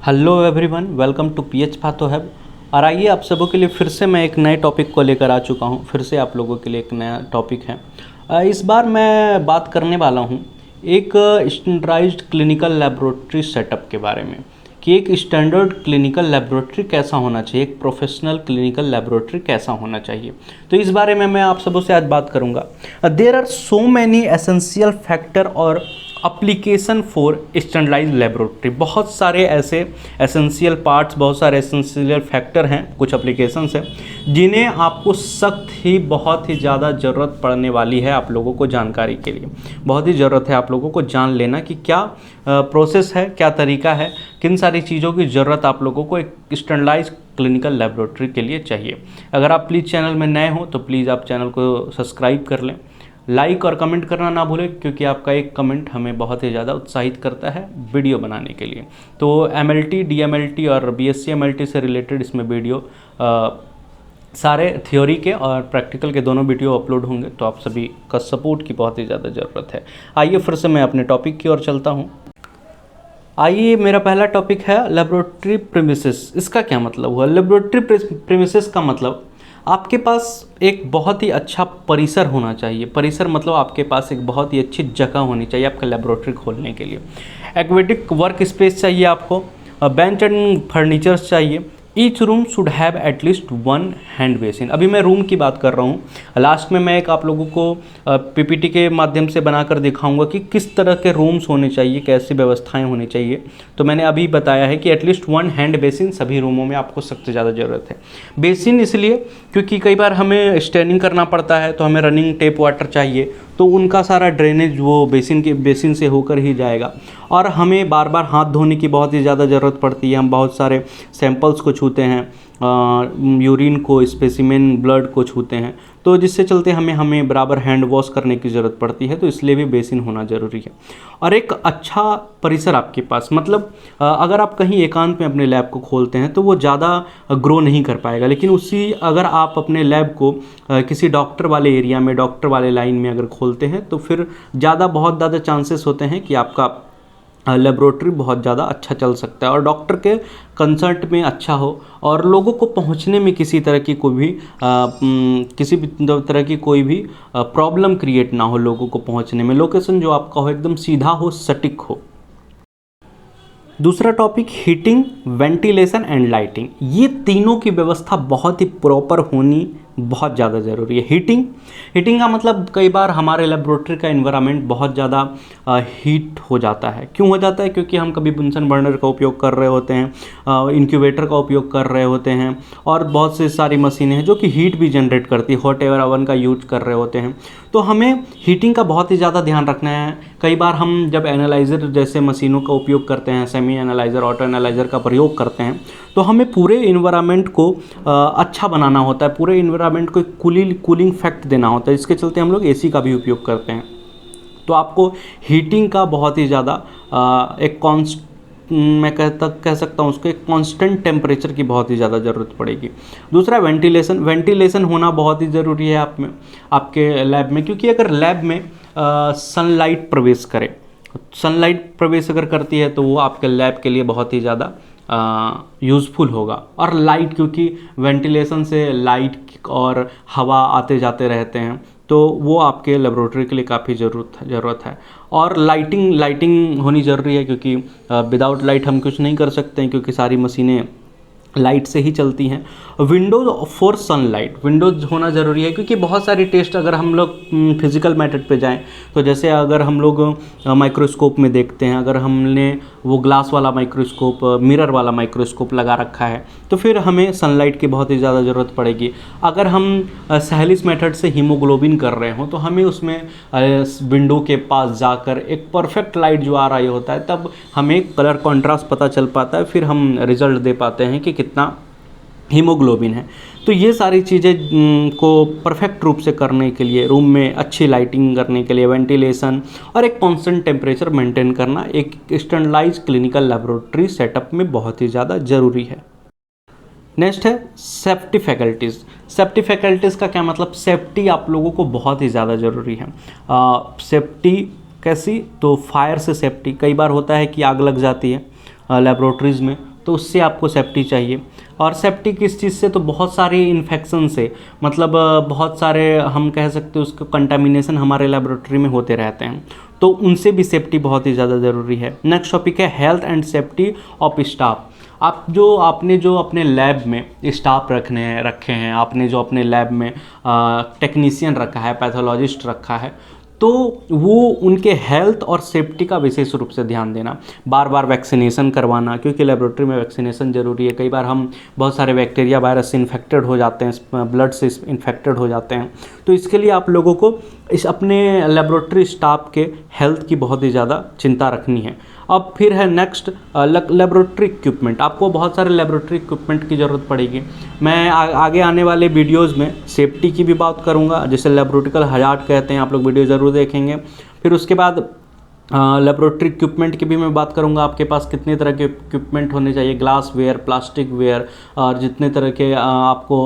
Hello everyone, welcome to PH Patho Hub. और आइए आप सबों के लिए फिर से मैं एक नए टॉपिक को लेकर आ चुका हूं। फिर से आप लोगों के लिए एक नया टॉपिक है। इस बार मैं बात करने वाला हूं एक स्टैंडर्डाइज्ड क्लिनिकल लेबोरेटरी सेटअप के बारे में कि एक स्टैंडर्ड क्लिनिकल लेबोरेटरी कैसा होना चाहिए, एक प्रोफेशनल क्लिनिकल लेबोरेटरी कैसा होना चाहिए। तो इस बारे में मैं आप सबों से आज बात करूंगा। There are so many essential factor और अप्लीकेशन फॉर स्टैंडर्डाइज्ड लेबोरेटरी। बहुत सारे ऐसे एसेंशियल पार्ट्स, बहुत सारे एसेंशियल फैक्टर हैं, कुछ अप्लीकेशंस हैं जिन्हें आपको सख्त ही बहुत ही ज़्यादा ज़रूरत पड़ने वाली है। आप लोगों को जानकारी के लिए बहुत ही ज़रूरत है आप लोगों को जान लेना कि क्या प्रोसेस है, क्या तरीका है, किन सारी चीज़ों की ज़रूरत आप लोगों को एक स्टैंडर्डाइज्ड क्लिनिकल लेबोरेटरी के लिए चाहिए। अगर आप प्लीज़ चैनल में नए हो तो प्लीज़ आप चैनल को सब्सक्राइब कर लें, लाइक और कमेंट करना ना भूलें, क्योंकि आपका एक कमेंट हमें बहुत ही ज़्यादा उत्साहित करता है वीडियो बनाने के लिए। तो एमएलटी, डीएमएलटी और बीएससी एमएलटी से रिलेटेड इसमें वीडियो सारे थ्योरी के और प्रैक्टिकल के दोनों वीडियो अपलोड होंगे, तो आप सभी का सपोर्ट की बहुत ही ज़्यादा ज़रूरत है। आइए फिर से मैं अपने टॉपिक की ओर चलता हूँ। आइए, मेरा पहला टॉपिक है लेबोरेटरी प्रीमिसेस। इसका क्या मतलब हुआ? लेबोरेटरी प्रीमिसेस का मतलब आपके पास एक बहुत ही अच्छा परिसर होना चाहिए। परिसर मतलब आपके पास एक बहुत ही अच्छी जगह होनी चाहिए आपका लेबोरेटरी खोलने के लिए। एक्वेटिक वर्क स्पेस चाहिए आपको, बेंच एंड फर्नीचर्स चाहिए। Each room should have at least one hand basin. अभी मैं रूम की बात कर रहा हूँ, लास्ट में मैं एक आप लोगों को पीपीटी के माध्यम से बनाकर दिखाऊंगा कि किस तरह के रूम्स होने चाहिए, कैसी व्यवस्थाएं होनी चाहिए। तो मैंने अभी बताया है कि एटलीस्ट वन हैंड बेसिन सभी रूमों में आपको सबसे ज़्यादा ज़रूरत है। बेसिन इसलिए क्योंकि कई बार हमें स्टैंडिंग करना पड़ता है, तो हमें रनिंग टेप वाटर चाहिए, तो उनका सारा ड्रेनेज वो बेसिन से होकर ही जाएगा। और हमें बार बार हाथ धोने की बहुत ही ज़्यादा ज़रूरत पड़ती है। हम बहुत सारे सैंपल्स को छूते हैं, यूरिन को, स्पेसिमेन, ब्लड को छूते हैं, तो जिससे चलते हमें बराबर हैंड वॉश करने की ज़रूरत पड़ती है। तो इसलिए भी बेसिन होना ज़रूरी है। और एक अच्छा परिसर आपके पास, मतलब अगर आप कहीं एकांत में अपने लैब को खोलते हैं तो वो ज़्यादा ग्रो नहीं कर पाएगा। लेकिन उसी अगर आप अपने लैब को किसी डॉक्टर वाले एरिया में, डॉक्टर वाले लाइन में अगर खोलते हैं तो फिर बहुत ज़्यादा चांसेस होते हैं कि आपका लेबोरेटरी बहुत ज़्यादा अच्छा चल सकता है और डॉक्टर के कंसल्ट में अच्छा हो और लोगों को पहुंचने में किसी भी तरह की कोई भी प्रॉब्लम क्रिएट ना हो। लोगों को पहुंचने में लोकेशन जो आपका हो एकदम सीधा हो, सटीक हो। दूसरा topic, heating, ventilation and lighting. ये तीनों की व्यवस्था बहुत ही प्रॉपर होनी बहुत ज़्यादा ज़रूरी है। हीटिंग का मतलब कई बार हमारे लेबोरेटरी का इन्वायरमेंट बहुत ज़्यादा हीट हो जाता है। क्यों हो जाता है? क्योंकि हम कभी बुनसन बर्नर का उपयोग कर रहे होते हैं, इंक्यूबेटर का उपयोग कर रहे होते हैं और बहुत से सारी मशीनें हैं जो कि हीट भी जनरेट करती है, हॉट एयर ओवन का यूज कर रहे होते हैं। तो हमें हीटिंग का बहुत ही ज़्यादा ध्यान रखना है। कई बार हम जब एनालाइज़र जैसे मशीनों का उपयोग करते हैं, सेमी एनालाइज़र, ऑटो एनालाइज़र का प्रयोग करते हैं, तो हमें पूरे इन्वायरमेंट को अच्छा बनाना होता है, पूरे इन्वायरमेंट को कूलिंग फैक्ट देना होता है। इसके चलते हम लोग एसी का भी उपयोग करते हैं। तो आपको हीटिंग का बहुत ही ज़्यादा मैं कह सकता हूँ उसको एक कांस्टेंट टेम्परेचर की बहुत ही ज़्यादा ज़रूरत पड़ेगी। दूसरा, वेंटिलेशन होना बहुत ही ज़रूरी है आपके लैब में, क्योंकि अगर लैब में सनलाइट प्रवेश अगर करती है तो वो आपके लैब के लिए बहुत ही ज़्यादा यूज़फुल होगा। और लाइट, क्योंकि वेंटिलेशन से लाइट और हवा आते जाते रहते हैं, तो वो आपके लेबोरेटरी के लिए काफ़ी ज़रूरत है। और लाइटिंग होनी ज़रूरी है, क्योंकि विदाउट लाइट हम कुछ नहीं कर सकते हैं, क्योंकि सारी मशीनें लाइट से ही चलती हैं। विंडोज फॉर सनलाइट, विंडोज होना ज़रूरी है, क्योंकि बहुत सारी टेस्ट अगर हम लोग फिजिकल मेथड पे जाएं, तो जैसे अगर हम लोग माइक्रोस्कोप में देखते हैं, अगर हमने वो ग्लास वाला माइक्रोस्कोप, मिरर वाला माइक्रोस्कोप लगा रखा है, तो फिर हमें सनलाइट की बहुत ही ज़्यादा ज़रूरत पड़ेगी। अगर हम सैलिस मेथड से हीमोग्लोबिन कर रहे हो, तो हमें उसमें विंडो के पास जाकर एक परफेक्ट लाइट जो आ रही होता है, तब हमें कलर कॉन्ट्रास्ट पता चल पाता है, फिर हम रिजल्ट दे पाते हैं कि कितना हीमोग्लोबिन है। तो ये सारी चीज़ें को परफेक्ट रूप से करने के लिए, रूम में अच्छी लाइटिंग करने के लिए, वेंटिलेशन और एक कांस्टेंट टेम्परेचर मेंटेन करना एक स्टैंडर्डाइज्ड क्लिनिकल लेबोरेटरी सेटअप में बहुत ही ज़्यादा ज़रूरी है। नेक्स्ट है सेफ्टी फैकल्टीज़। सेफ्टी फैकल्टीज़ का क्या मतलब? सेफ्टी आप लोगों को बहुत ही ज़्यादा ज़रूरी है। सेफ्टी कैसी? तो फायर से सेफ्टी। कई बार होता है कि आग लग जाती है लेबोरेटरीज़ में, तो उससे आपको सेफ्टी चाहिए। और सेफ्टी किस चीज़ से, तो बहुत सारे इन्फेक्शन से, मतलब बहुत सारे हम कह सकते हैं उसको कंटामिनेशन हमारे लेबोरेटरी में होते रहते हैं, तो उनसे भी सेफ्टी बहुत ही ज़्यादा ज़रूरी है। नेक्स्ट टॉपिक है health and safety of staff. आपने जो अपने लैब में स्टाफ रखे हैं, आपने जो अपने लैब में टेक्नीशियन रखा है, पैथोलॉजिस्ट रखा है, तो वो उनके हेल्थ और सेफ्टी का विशेष रूप से ध्यान देना, बार बार वैक्सीनेशन करवाना, क्योंकि लेबोरेटरी में वैक्सीनेशन ज़रूरी है। कई बार हम बहुत सारे बैक्टीरिया वायरस से इन्फेक्टेड हो जाते हैं, ब्लड से इन्फेक्टेड हो जाते हैं, तो इसके लिए आप लोगों को इस अपने लेबोरेटरी स्टाफ के हेल्थ की बहुत ही ज़्यादा चिंता रखनी है। अब फिर है नेक्स्ट लेबोरेटरी इक्विपमेंट। आपको बहुत सारे लेबोरेटरी इक्विपमेंट की ज़रूरत पड़ेगी। मैं आगे आने वाले वीडियोज़ में सेफ्टी की भी बात करूँगा, जिसे लेबोरेटरिकल हजार्ड कहते हैं, आप लोग वीडियो ज़रूर देखेंगे। फिर उसके बाद लेबोरेटरी इक्विपमेंट की भी मैं बात करूंगा, आपके पास कितने तरह के इक्विपमेंट होने चाहिए, ग्लास वेयर, प्लास्टिक वेयर, और जितने तरह के आपको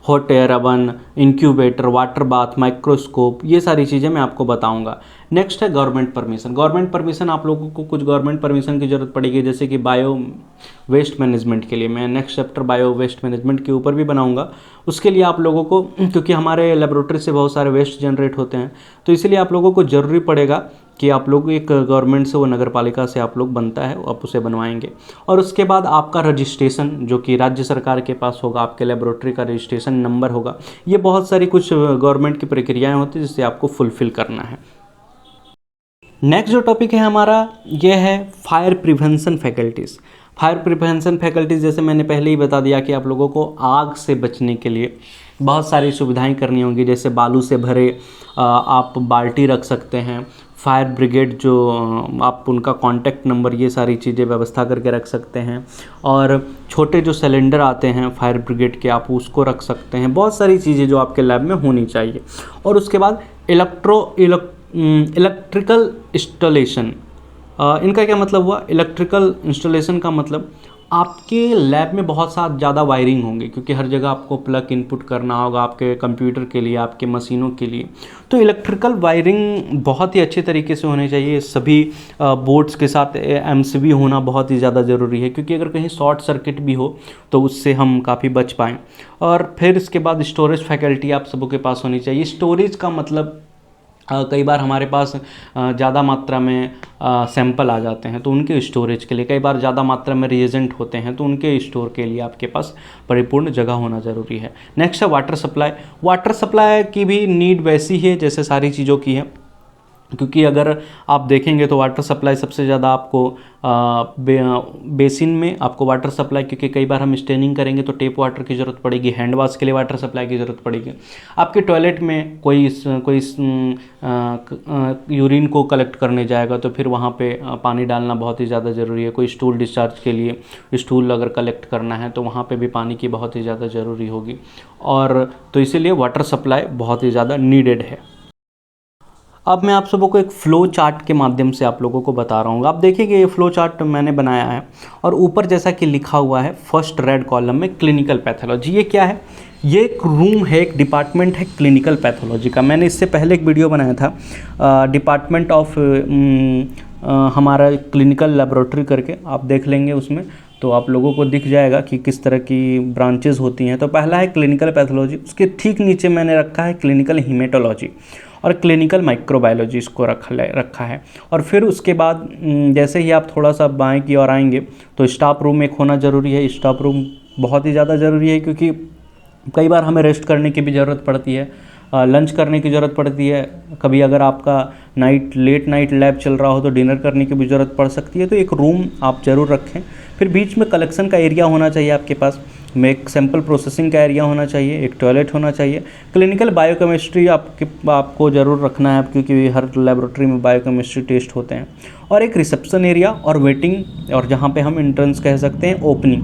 hot air oven, incubator, water bath, microscope, ये सारी चीज़ें मैं आपको बताऊंगा। नेक्स्ट है गवर्नमेंट परमिशन। गवर्नमेंट परमिशन आप लोगों को कुछ गवर्नमेंट परमिशन की ज़रूरत पड़ेगी, जैसे कि बायो वेस्ट मैनेजमेंट के लिए। मैं next chapter bio waste management के ऊपर भी बनाऊंगा। उसके लिए आप लोगों को, क्योंकि हमारे लेबोरेटरी से बहुत सारे वेस्ट जनरेट होते हैं, तो इसलिए आप लोगों को ज़रूरी पड़ेगा कि आप लोग एक गवर्नमेंट से, वो नगर पालिका से आप लोग बनता है, आप उसे बनवाएंगे। और उसके बाद आपका रजिस्ट्रेशन, जो कि राज्य सरकार के पास होगा, आपके लेबोरेटरी का रजिस्ट्रेशन नंबर होगा। ये बहुत सारी कुछ गवर्नमेंट की प्रक्रियाएं होती हैं जिसे आपको फुलफिल करना है। नेक्स्ट जो टॉपिक है हमारा, ये है fire prevention faculties. Fire prevention faculties, जैसे मैंने पहले ही बता दिया कि आप लोगों को आग से बचने के लिए बहुत सारी सुविधाएं करनी होंगी, जैसे बालू से भरे आप बाल्टी रख सकते हैं, फायर ब्रिगेड जो आप उनका कॉन्टैक्ट नंबर, ये सारी चीज़ें व्यवस्था करके रख सकते हैं। और छोटे जो सिलेंडर आते हैं फायर ब्रिगेड के, आप उसको रख सकते हैं। बहुत सारी चीज़ें जो आपके लैब में होनी चाहिए। और उसके बाद इलेक्ट्रिकल इंस्टॉलेशन। इनका क्या मतलब हुआ? इलेक्ट्रिकल इंस्टॉलेशन का मतलब आपके लैब में बहुत साथ ज़्यादा वायरिंग होंगे, क्योंकि हर जगह आपको प्लग इनपुट करना होगा आपके कंप्यूटर के लिए, आपके मशीनों के लिए। तो इलेक्ट्रिकल वायरिंग बहुत ही अच्छे तरीके से होनी चाहिए। सभी बोर्ड्स के साथ एमसीबी होना बहुत ही ज़्यादा ज़रूरी है, क्योंकि अगर कहीं शॉर्ट सर्किट भी हो तो उससे हम काफ़ी बच पाएँ। और फिर इसके बाद स्टोरेज फैकल्टी आप सबों के पास होनी चाहिए। स्टोरेज का मतलब कई बार हमारे पास ज़्यादा मात्रा में सैंपल आ जाते हैं, तो उनके स्टोरेज के लिए, कई बार ज़्यादा मात्रा में रिएजेंट होते हैं, तो उनके स्टोर के लिए आपके पास परिपूर्ण जगह होना ज़रूरी है। नेक्स्ट है वाटर सप्लाई। वाटर सप्लाई की भी नीड वैसी है जैसे सारी चीज़ों की है, क्योंकि अगर आप देखेंगे तो वाटर सप्लाई सबसे ज़्यादा आपको बेसिन में आपको वाटर सप्लाई, क्योंकि कई बार हम स्टेनिंग करेंगे तो टेप वाटर की ज़रूरत पड़ेगी, हैंड वॉश के लिए वाटर सप्लाई की ज़रूरत पड़ेगी। आपके टॉयलेट में कोई यूरिन को कलेक्ट करने जाएगा तो फिर वहाँ पे पानी डालना बहुत ही ज़्यादा ज़रूरी है। कोई स्टूल डिस्चार्ज के लिए स्टूल अगर कलेक्ट करना है तो वहाँ पे भी पानी की बहुत ही ज़्यादा ज़रूरी होगी, और तो इसीलिए वाटर सप्लाई बहुत ही ज़्यादा नीडेड है। अब मैं आप सबों को एक फ़्लो चार्ट के माध्यम से आप लोगों को बता रहा हूँ। आप देखिए ये फ़्लो चार्ट मैंने बनाया है, और ऊपर जैसा कि लिखा हुआ है फर्स्ट रेड कॉलम में क्लिनिकल पैथोलॉजी। ये क्या है? ये एक रूम है, एक डिपार्टमेंट है क्लिनिकल पैथोलॉजी का। मैंने इससे पहले एक वीडियो बनाया था डिपार्टमेंट ऑफ हमारा क्लिनिकल लेबोरेटरी करके, आप देख लेंगे उसमें तो आप लोगों को दिख जाएगा कि किस तरह की ब्रांचेस होती हैं। तो पहला है क्लिनिकल पैथोलॉजी, उसके ठीक नीचे मैंने रखा है क्लिनिकल हीमेटोलॉजी और क्लिनिकल माइक्रोबायोलॉजी इसको रखा है। और फिर उसके बाद जैसे ही आप थोड़ा सा बाएं की ओर आएंगे तो स्टाफ रूम एक होना ज़रूरी है। स्टाफ रूम बहुत ही ज़्यादा ज़रूरी है, क्योंकि कई बार हमें रेस्ट करने की भी ज़रूरत पड़ती है, लंच करने की ज़रूरत पड़ती है, कभी अगर आपका लेट नाइट लैब चल रहा हो तो डिनर करने की भी ज़रूरत पड़ सकती है। तो एक रूम आप ज़रूर रखें। फिर बीच में कलेक्शन का एरिया होना चाहिए आपके पास, में एक सैंपल प्रोसेसिंग का एरिया होना चाहिए, एक टॉयलेट होना चाहिए। क्लिनिकल बायोकेमिस्ट्री आपको ज़रूर रखना है, क्योंकि हर लेबोरेटरी में बायोकेमिस्ट्री टेस्ट होते हैं। और एक रिसेप्शन एरिया और वेटिंग, और जहाँ पे हम एंट्रेंस कह सकते हैं ओपनिंग,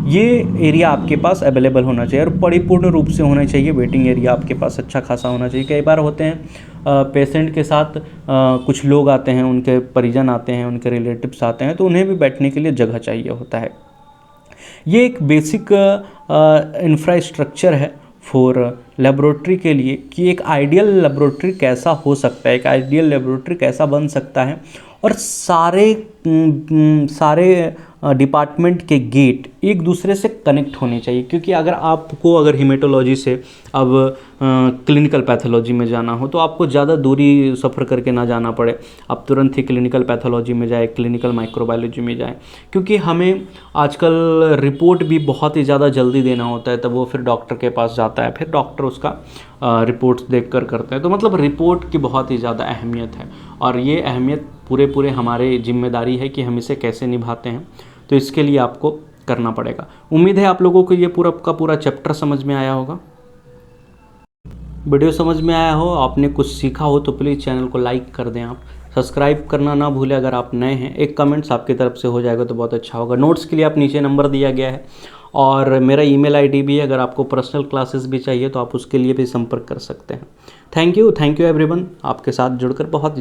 ये एरिया आपके पास अवेलेबल होना चाहिए और परिपूर्ण रूप से होना चाहिए। वेटिंग एरिया आपके पास अच्छा खासा होना चाहिए। कई बार होते हैं पेशेंट के साथ कुछ लोग आते हैं, उनके परिजन आते हैं, उनके रिलेटिव्स आते हैं, तो उन्हें भी बैठने के लिए जगह चाहिए होता है। ये एक बेसिक इंफ्रास्ट्रक्चर है फॉर लेबोरेटरी के लिए, कि एक आइडियल लेबोरेटरी कैसा हो सकता है, एक आइडियल लेबोरेटरी कैसा बन सकता है, और सारे डिपार्टमेंट के गेट एक दूसरे से कनेक्ट होने चाहिए। क्योंकि अगर हेमेटोलॉजी से अब क्लिनिकल पैथोलॉजी में जाना हो तो आपको ज़्यादा दूरी सफ़र करके ना जाना पड़े, आप तुरंत ही क्लिनिकल पैथोलॉजी में जाए, क्लिनिकल माइक्रोबायोलॉजी में जाए। क्योंकि हमें आजकल रिपोर्ट भी बहुत ही ज़्यादा जल्दी देना होता है, तब वो फिर डॉक्टर के पास जाता है, फिर डॉक्टर उसका रिपोर्ट्स देख कर करते हैं। तो मतलब रिपोर्ट की बहुत ही ज़्यादा अहमियत है, और ये अहमियत पूरे हमारे जिम्मेदारी है कि हम इसे कैसे निभाते हैं। तो इसके लिए आपको करना पड़ेगा। उम्मीद है आप लोगों को ये पूरा का पूरा चैप्टर समझ में आया होगा। वीडियो समझ में आया हो, आपने कुछ सीखा हो तो प्लीज़ चैनल को लाइक कर दें। आप सब्सक्राइब करना ना भूलें। अगर आप नए हैं, एक कमेंट्स आपकी तरफ से हो जाएगा तो बहुत अच्छा होगा। नोट्स के लिए आप नीचे नंबर दिया गया है, और मेरा ईमेल आईडी भी है। अगर आपको पर्सनल क्लासेस भी चाहिए तो आप उसके लिए भी संपर्क कर सकते हैं। Thank you everyone. आपके साथ जुड़कर बहुत